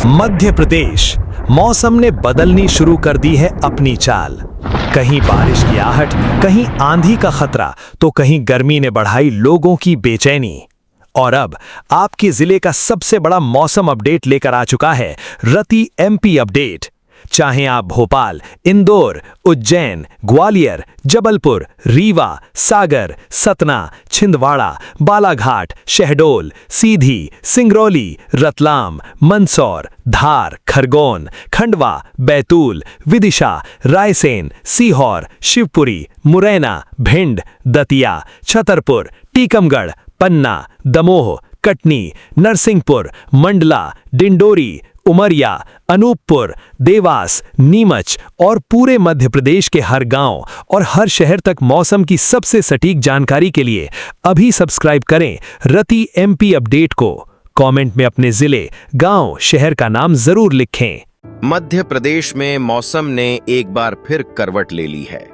मध्य प्रदेश मौसम ने बदलनी शुरू कर दी है अपनी चाल। कहीं बारिश की आहट, कहीं आंधी का खतरा, तो कहीं गर्मी ने बढ़ाई लोगों की बेचैनी। और अब आपके जिले का सबसे बड़ा मौसम अपडेट लेकर आ चुका है रति एमपी अपडेट। चाहे आप भोपाल, इंदौर, उज्जैन, ग्वालियर, जबलपुर, रीवा, सागर, सतना, छिंदवाड़ा, बालाघाट, शहडोल, सीधी, सिंगरौली, रतलाम, मंदसौर, धार, खरगोन, खंडवा, बैतूल, विदिशा, रायसेन, सीहोर, शिवपुरी, मुरैना, भिंड, दतिया, छतरपुर, टीकमगढ़, पन्ना, दमोह, कटनी, नरसिंहपुर, मंडला, डिंडोरी, उमरिया, अनूपपुर, देवास, नीमच और पूरे मध्य प्रदेश के हर गांव और हर शहर तक मौसम की सबसे सटीक जानकारी के लिए अभी सब्सक्राइब करें रति एमपी अपडेट को। कमेंट में अपने जिले, गांव, शहर का नाम जरूर लिखें। मध्य प्रदेश में मौसम ने एक बार फिर करवट ले ली है।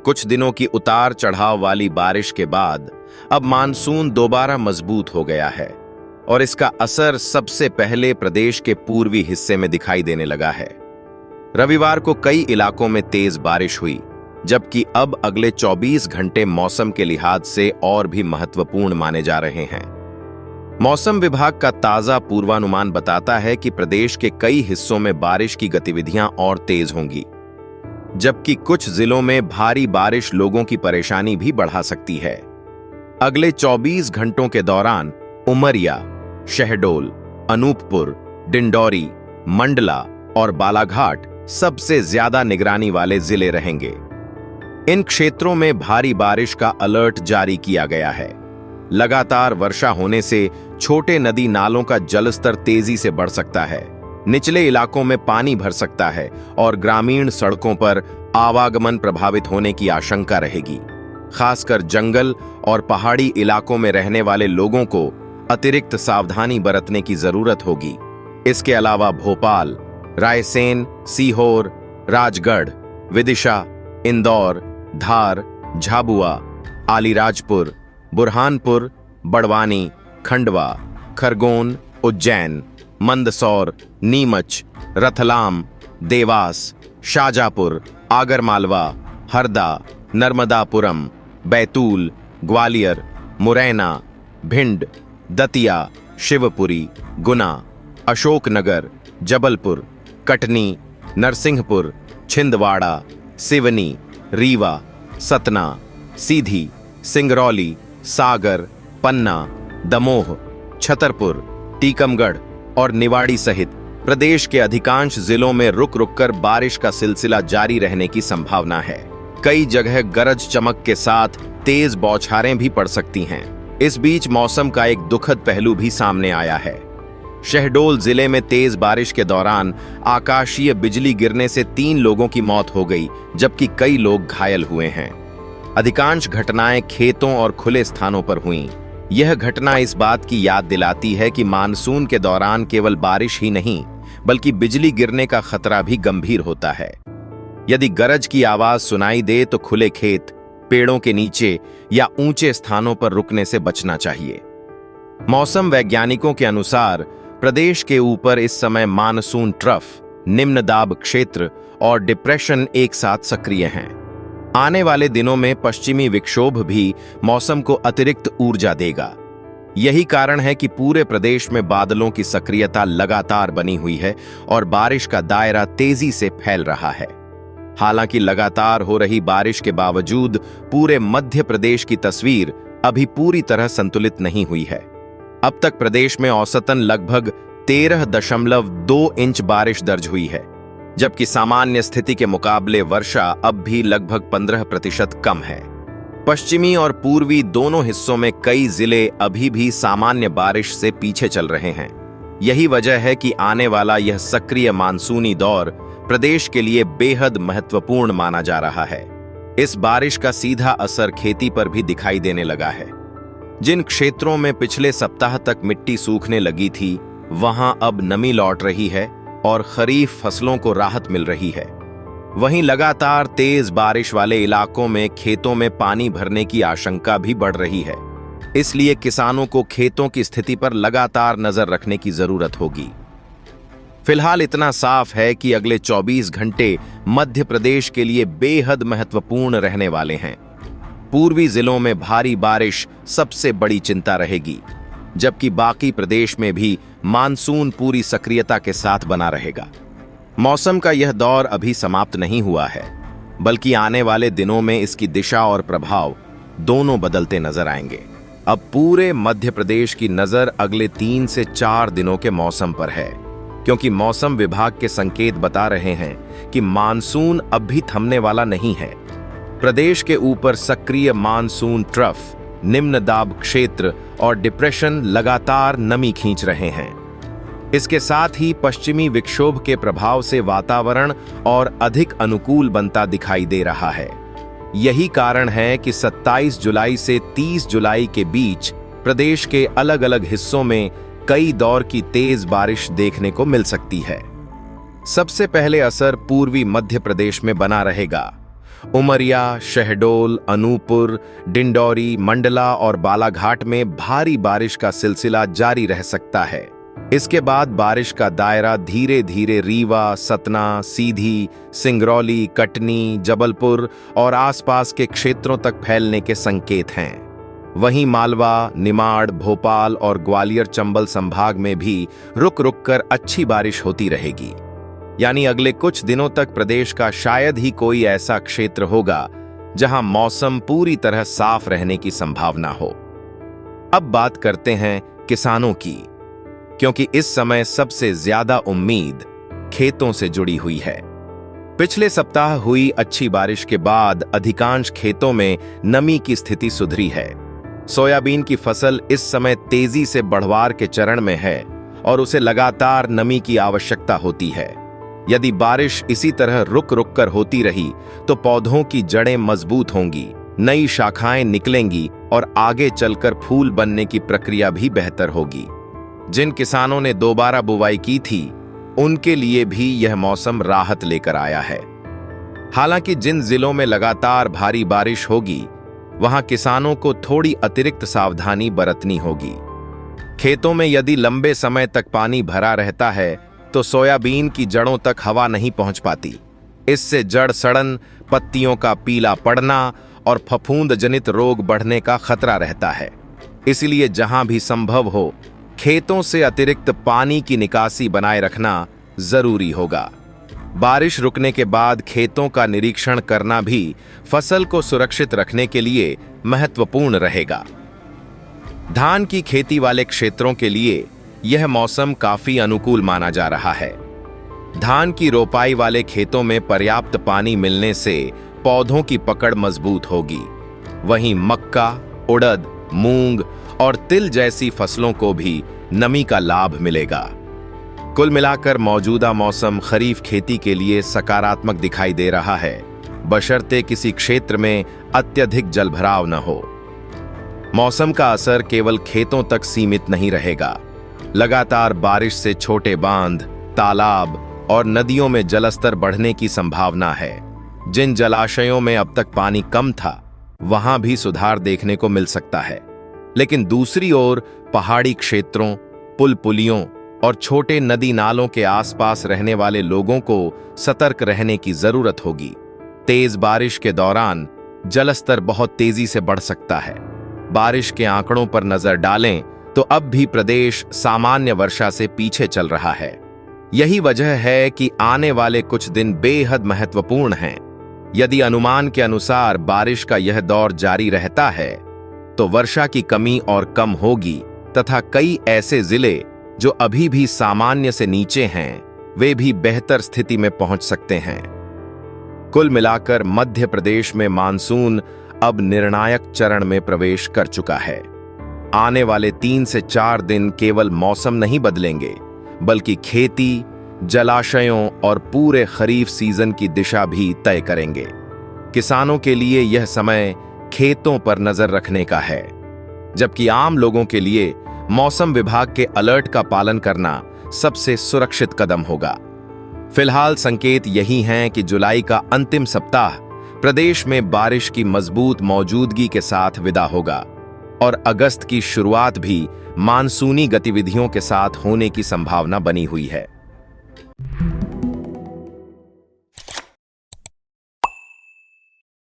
कुछ दिनों की उतार चढ़ाव वाली बारिश के बाद अब मानसून दोबारा मजबूत हो गया है और इसका असर सबसे पहले प्रदेश के पूर्वी हिस्से में दिखाई देने लगा है। रविवार को कई इलाकों में तेज बारिश हुई, जबकि अब अगले 24 घंटे मौसम के लिहाज से और भी महत्वपूर्ण माने जा रहे हैं। मौसम विभाग का ताजा पूर्वानुमान बताता है कि प्रदेश के कई हिस्सों में बारिश की गतिविधियां और तेज होंगी, जबकि कुछ जिलों में भारी बारिश लोगों की परेशानी भी बढ़ा सकती है। अगले 24 घंटों के दौरान उमरिया, शहडोल, अनूपपुर, डिंडौरी, मंडला और बालाघाट सबसे ज्यादा निगरानी वाले जिले रहेंगे। इन क्षेत्रों में भारी बारिश का अलर्ट जारी किया गया है। लगातार वर्षा होने से छोटे नदी नालों का जलस्तर तेजी से बढ़ सकता है, निचले इलाकों में पानी भर सकता है और ग्रामीण सड़कों पर आवागमन प्रभावित होने की आशंका रहेगी। खासकर जंगल और पहाड़ी इलाकों में रहने वाले लोगों को अतिरिक्त सावधानी बरतने की जरूरत होगी। इसके अलावा भोपाल, रायसेन, सीहोर, राजगढ़, विदिशा, इंदौर, धार, झाबुआ, आलीराजपुर, बुरहानपुर, बड़वानी, खंडवा, खरगोन, उज्जैन, मंदसौर, नीमच, रतलाम, देवास, शाजापुर, आगरमालवा, हरदा, नर्मदापुरम, बैतूल, ग्वालियर, मुरैना, भिंड, दतिया, शिवपुरी, गुना, अशोकनगर, जबलपुर, कटनी, नरसिंहपुर, छिंदवाड़ा, सिवनी, रीवा, सतना, सीधी, सिंगरौली, सागर, पन्ना, दमोह, छतरपुर, टीकमगढ़ और निवाड़ी सहित प्रदेश के अधिकांश जिलों में रुक रुककर बारिश का सिलसिला जारी रहने की संभावना है। कई जगह गरज चमक के साथ तेज बौछारें भी पड़ सकती हैं। इस बीच मौसम का एक दुखद पहलू भी सामने आया है। शहडोल जिले में तेज बारिश के दौरान आकाशीय बिजली गिरने से 3 लोगों की मौत हो गई, जबकि कई लोग घायल हुए हैं। अधिकांश घटनाएं खेतों और खुले स्थानों पर हुईं। यह घटना इस बात की याद दिलाती है कि मानसून के दौरान केवल बारिश ही नहीं, बल्कि बिजली गिरने का खतरा भी गंभीर होता है। यदि गरज की आवाज सुनाई दे तो खुले खेत, पेड़ों के नीचे या ऊंचे स्थानों पर रुकने से बचना चाहिए। मौसम वैज्ञानिकों के अनुसार प्रदेश के ऊपर इस समय मानसून ट्रफ, निम्न दाब क्षेत्र और डिप्रेशन एक साथ सक्रिय हैं। आने वाले दिनों में पश्चिमी विक्षोभ भी मौसम को अतिरिक्त ऊर्जा देगा। यही कारण है कि पूरे प्रदेश में बादलों की सक्रियता लगातार बनी हुई है और बारिश का दायरा तेजी से फैल रहा है। हालांकि लगातार हो रही बारिश के बावजूद पूरे मध्य प्रदेश की तस्वीर अभी पूरी तरह संतुलित नहीं हुई है। अब तक प्रदेश में औसतन लगभग 13.2 इंच बारिश दर्ज हुई है, जबकि सामान्य स्थिति के मुकाबले वर्षा अब भी लगभग 15% कम है। पश्चिमी और पूर्वी दोनों हिस्सों में कई जिले अभी भी सामान्य बारिश से पीछे चल रहे हैं। यही वजह है कि आने वाला यह सक्रिय मानसूनी दौर प्रदेश के लिए बेहद महत्वपूर्ण माना जा रहा है। इस बारिश का सीधा असर खेती पर भी दिखाई देने लगा है। जिन क्षेत्रों में पिछले सप्ताह तक मिट्टी सूखने लगी थी, वहां अब नमी लौट रही है और खरीफ फसलों को राहत मिल रही है। वहीं लगातार तेज बारिश वाले इलाकों में खेतों में पानी भरने की आशंका भी बढ़ रही है। इसलिए किसानों को खेतों की स्थिति पर लगातार नजर रखने की जरूरत होगी। फिलहाल इतना साफ है कि अगले 24 घंटे मध्य प्रदेश के लिए बेहद महत्वपूर्ण रहने वाले हैं। पूर्वी जिलों में भारी बारिश सबसे बड़ी चिंता रहेगी, जबकि बाकी प्रदेश में भी मानसून पूरी सक्रियता के साथ बना रहेगा। मौसम का यह दौर अभी समाप्त नहीं हुआ है, बल्कि आने वाले दिनों में इसकी दिशा और प्रभाव दोनों बदलते नजर आएंगे। अब पूरे मध्य प्रदेश की नजर अगले 3 से 4 दिनों के मौसम पर है, क्योंकि मौसम विभाग के संकेत बता रहे हैं कि मानसून अब भी थमने वाला नहीं है। प्रदेश के ऊपर सक्रिय मानसून ट्रफ, निम्न दाब क्षेत्र और डिप्रेशन लगातार नमी खींच रहे हैं। इसके साथ ही पश्चिमी विक्षोभ के प्रभाव से वातावरण और अधिक अनुकूल बनता दिखाई दे रहा है। यही कारण है कि 27 जुलाई से 30 जुलाई के बीच प्रदेश के अलग अलग हिस्सों में कई दौर की तेज बारिश देखने को मिल सकती है। सबसे पहले असर पूर्वी मध्य प्रदेश में बना रहेगा। उमरिया, शहडोल, अनूपपुर, डिंडौरी, मंडला और बालाघाट में भारी बारिश का सिलसिला जारी रह सकता है। इसके बाद बारिश का दायरा धीरे धीरे रीवा, सतना, सीधी, सिंगरौली, कटनी, जबलपुर और आसपास के क्षेत्रों तक फैलने के संकेत हैं। वहीं मालवा, निमाड़, भोपाल और ग्वालियर चंबल संभाग में भी रुक रुक कर अच्छी बारिश होती रहेगी। यानी अगले कुछ दिनों तक प्रदेश का शायद ही कोई ऐसा क्षेत्र होगा जहां मौसम पूरी तरह साफ रहने की संभावना हो। अब बात करते हैं किसानों की, क्योंकि इस समय सबसे ज्यादा उम्मीद खेतों से जुड़ी हुई है। पिछले सप्ताह हुई अच्छी बारिश के बाद अधिकांश खेतों में नमी की स्थिति सुधरी है। सोयाबीन की फसल इस समय तेजी से बढ़वार के चरण में है और उसे लगातार नमी की आवश्यकता होती है। यदि बारिश इसी तरह रुक रुक कर होती रही तो पौधों की जड़ें मजबूत होंगी, नई शाखाएं निकलेंगी और आगे चलकर फूल बनने की प्रक्रिया भी बेहतर होगी। जिन किसानों ने दोबारा बुवाई की थी, उनके लिए भी यह मौसम राहत लेकर आया है। हालांकि जिन जिलों में लगातार भारी बारिश होगी, वहां किसानों को थोड़ी अतिरिक्त सावधानी बरतनी होगी। खेतों में यदि लंबे समय तक पानी भरा रहता है तो सोयाबीन की जड़ों तक हवा नहीं पहुंच पाती। इससे जड़ सड़न, पत्तियों का पीला पड़ना और फफूंद जनित रोग बढ़ने का खतरा रहता है। इसलिए जहां भी संभव हो, खेतों से अतिरिक्त पानी की निकासी बनाए रखना जरूरी होगा। बारिश रुकने के बाद खेतों का निरीक्षण करना भी फसल को सुरक्षित रखने के लिए महत्वपूर्ण रहेगा। धान की खेती वाले क्षेत्रों के लिए यह मौसम काफी अनुकूल माना जा रहा है। धान की रोपाई वाले खेतों में पर्याप्त पानी मिलने से पौधों की पकड़ मजबूत होगी। वहीं मक्का, उड़द, मूंग और तिल जैसी फसलों को भी नमी का लाभ मिलेगा। कुल मिलाकर मौजूदा मौसम खरीफ खेती के लिए सकारात्मक दिखाई दे रहा है, बशर्ते किसी क्षेत्र में अत्यधिक जलभराव न हो। मौसम का असर केवल खेतों तक सीमित नहीं रहेगा। लगातार बारिश से छोटे बांध, तालाब और नदियों में जलस्तर बढ़ने की संभावना है। जिन जलाशयों में अब तक पानी कम था, वहां भी सुधार देखने को मिल सकता है। लेकिन दूसरी ओर पहाड़ी क्षेत्रों, पुल पुलियों और छोटे नदी नालों के आसपास रहने वाले लोगों को सतर्क रहने की जरूरत होगी। तेज बारिश के दौरान जलस्तर बहुत तेजी से बढ़ सकता है। बारिश के आंकड़ों पर नजर डालें तो अब भी प्रदेश सामान्य वर्षा से पीछे चल रहा है। यही वजह है कि आने वाले कुछ दिन बेहद महत्वपूर्ण हैं। यदि अनुमान के अनुसार बारिश का यह दौर जारी रहता है तो वर्षा की कमी और कम होगी तथा कई ऐसे जिले जो अभी भी सामान्य से नीचे हैं, वे भी बेहतर स्थिति में पहुंच सकते हैं। कुल मिलाकर मध्य प्रदेश में मानसून अब निर्णायक चरण में प्रवेश कर चुका है। आने वाले 3 से 4 दिन केवल मौसम नहीं बदलेंगे, बल्कि खेती, जलाशयों और पूरे खरीफ सीजन की दिशा भी तय करेंगे। किसानों के लिए यह समय खेतों पर नजर रखने का है, जबकि आम लोगों के लिए मौसम विभाग के अलर्ट का पालन करना सबसे सुरक्षित कदम होगा। फिलहाल संकेत यही हैं कि जुलाई का अंतिम सप्ताह प्रदेश में बारिश की मजबूत मौजूदगी के साथ विदा होगा और अगस्त की शुरुआत भी मानसूनी गतिविधियों के साथ होने की संभावना बनी हुई है।